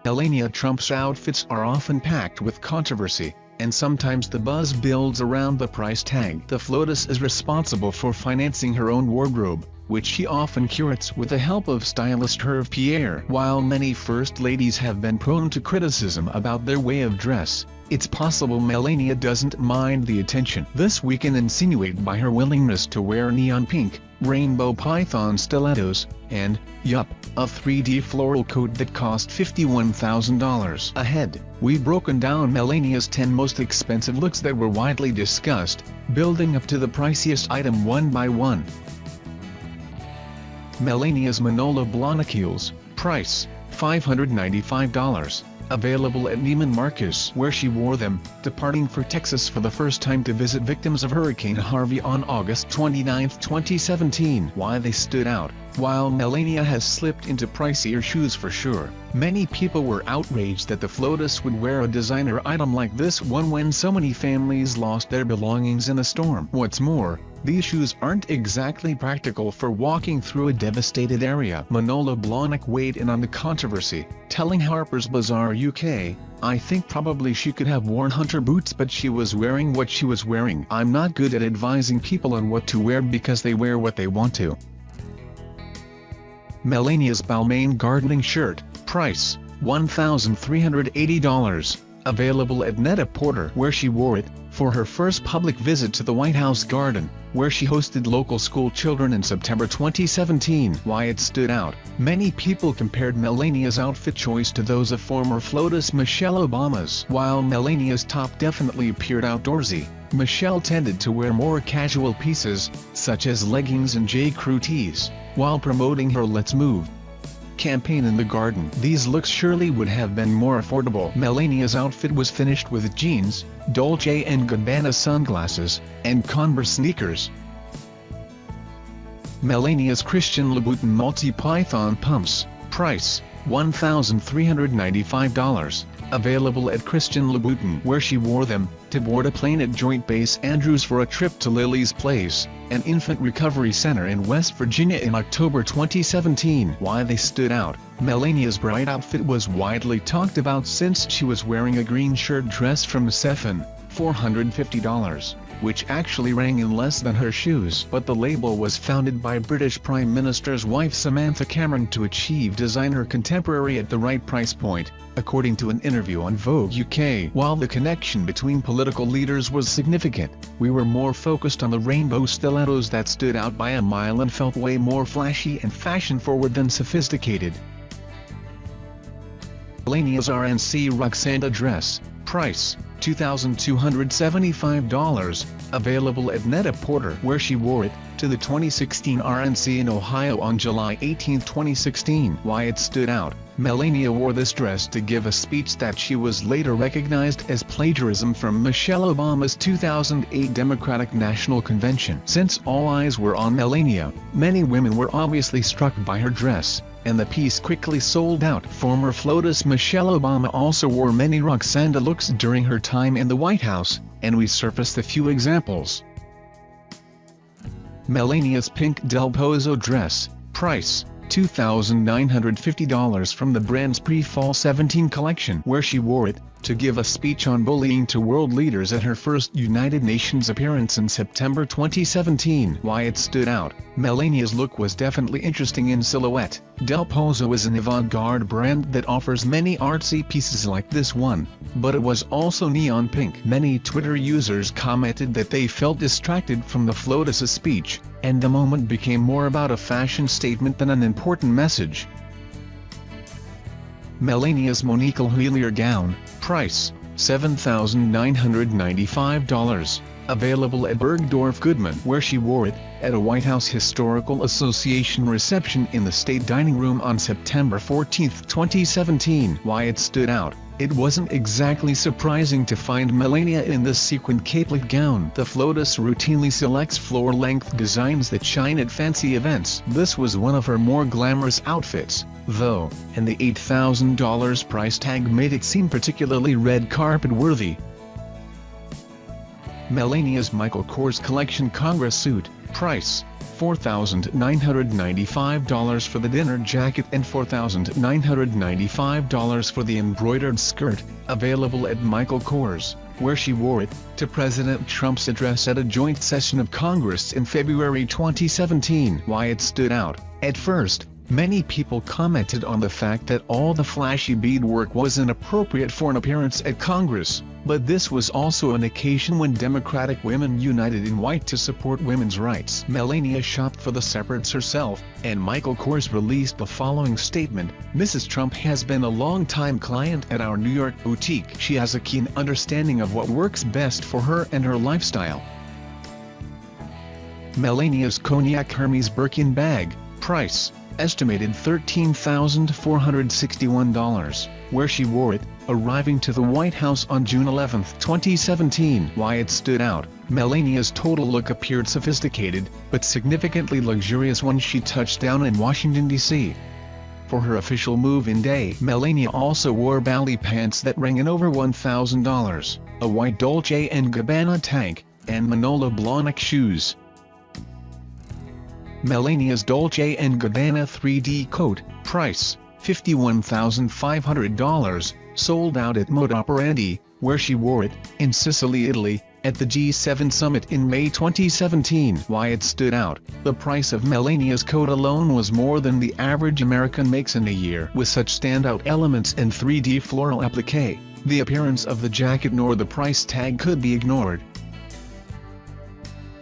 Melania Trump's outfits are often packed with controversy, and sometimes the buzz builds around the price tag. The FLOTUS is responsible for financing her own wardrobe, which she often curates with the help of stylist Hervé Pierre. While many first ladies have been prone to criticism about their way of dress, it's possible Melania doesn't mind the attention. This we can insinuate by her willingness to wear neon pink, rainbow python stilettos, and, yup, a 3D floral coat that cost $51,000. Ahead, we've broken down Melania's 10 most expensive looks that were widely discussed, building up to the priciest item one by one. Melania's Manolo Blahnik heels, price, $595. Available at Neiman Marcus, where she wore them, departing for Texas for the first time to visit victims of Hurricane Harvey on August 29, 2017. Why they stood out. While Melania has slipped into pricier shoes for sure, many people were outraged that the FLOTUS would wear a designer item like this one when so many families lost their belongings in a storm. What's more, these shoes aren't exactly practical for walking through a devastated area. Manolo Blahnik weighed in on the controversy, telling Harper's Bazaar UK, "I think probably she could have worn hunter boots, but she was wearing what she was wearing. I'm not good at advising people on what to wear because they wear what they want to." Melania's Balmain gardening shirt, price, $1,380. Available at Net-a-Porter, where she wore it for her first public visit to the White House garden, where she hosted local school children in September 2017. Why it stood out. Many people compared Melania's outfit choice to those of former FLOTUS Michelle Obama's. While Melania's top definitely appeared outdoorsy, Michelle tended to wear more casual pieces, such as leggings and J.Crew tees, while promoting her Let's Move campaign in the garden. These looks surely would have been more affordable. Melania's outfit was finished with jeans, Dolce & Gabbana sunglasses, and Converse sneakers. Melania's Christian Louboutin multi-python pumps, price, $1,395. Available at Christian Louboutin, where she wore them to board a plane at Joint Base Andrews for a trip to Lily's Place, an infant recovery center in West Virginia in October 2017. Why they stood out. Melania's bright outfit was widely talked about since she was wearing a green shirt dress from Sephon, $450, which actually rang in less than her shoes. But the label was founded by British Prime Minister's wife Samantha Cameron to achieve designer contemporary at the right price point, according to an interview on Vogue UK. While the connection between political leaders was significant, we were more focused on the rainbow stilettos that stood out by a mile and felt way more flashy and fashion-forward than sophisticated. Melania's RNC Roxanda dress, price, $2,275. Available at Net-a-Porter, where she wore it to the 2016 RNC in Ohio on July 18, 2016. Why it stood out. Melania wore this dress to give a speech that she was later recognized as plagiarism from Michelle Obama's 2008 Democratic National Convention. Since all eyes were on Melania, many women were obviously struck by her dress, and the piece quickly sold out. Former FLOTUS Michelle Obama also wore many Roxanda looks during her time in the White House, and we surfaced a few examples. Melania's pink Del Pozo dress, price, $2,950 from the brand's pre-fall 17 collection, where she wore it to give a speech on bullying to world leaders at her first United Nations appearance in September 2017. Why it stood out. Melania's look was definitely interesting in silhouette. Del Pozo is an avant-garde brand that offers many artsy pieces like this one, but it was also neon pink. Many Twitter users commented that they felt distracted from the FLOTUS' speech, and the moment became more about a fashion statement than an important message. Melania's Monique Lhuillier gown, price, $7,995. Available at Bergdorf Goodman, where she wore it at a White House Historical Association reception in the State Dining Room on September 14, 2017. Why it stood out. It wasn't exactly surprising to find Melania in this sequined capelet gown. The FLOTUS routinely selects floor-length designs that shine at fancy events. This was one of her more glamorous outfits, though, and the $8,000 price tag made it seem particularly red carpet-worthy. Melania's Michael Kors Collection Congress suit, price $4,995 for the dinner jacket and $4,995 for the embroidered skirt, available at Michael Kors, where she wore it to President Trump's address at a joint session of Congress in February 2017. Why it stood out. At first, many people commented on the fact that all the flashy beadwork was inappropriate for an appearance at Congress, but this was also an occasion when Democratic women united in white to support women's rights. Melania shopped for the separates herself, and Michael Kors released the following statement: "Mrs. Trump has been a long-time client at our New York boutique. She has a keen understanding of what works best for her and her lifestyle." Melania's Cognac Hermes Birkin bag, price estimated $13,461, where she wore it, arriving to the White House on June 11, 2017. Why it stood out. Melania's total look appeared sophisticated, but significantly luxurious when she touched down in Washington, D.C. For her official move-in day, Melania also wore ballet pants that rang in over $1,000, a white Dolce & Gabbana tank, and Manolo Blahnik shoes. Melania's Dolce & Gabbana 3D coat, price $51,500, sold out at Moda Operandi, where she wore it, in Sicily, Italy, at the G7 summit in May 2017. Why it stood out. The price of Melania's coat alone was more than the average American makes in a year. With such standout elements and 3D floral applique, the appearance of the jacket nor the price tag could be ignored.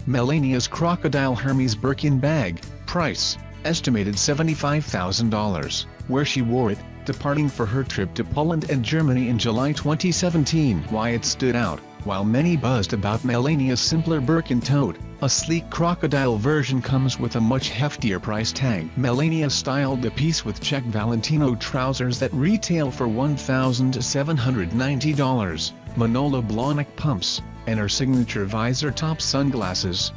Melania's Crocodile Hermes Birkin bag, price estimated $75,000, where she wore it, departing for her trip to Poland and Germany in July 2017. Why it stood out. While many buzzed about Melania's simpler Birkin tote, a sleek crocodile version comes with a much heftier price tag. Melania styled the piece with check Valentino trousers that retail for $1,790, Manolo Blahnik pumps, and her signature visor top sunglasses.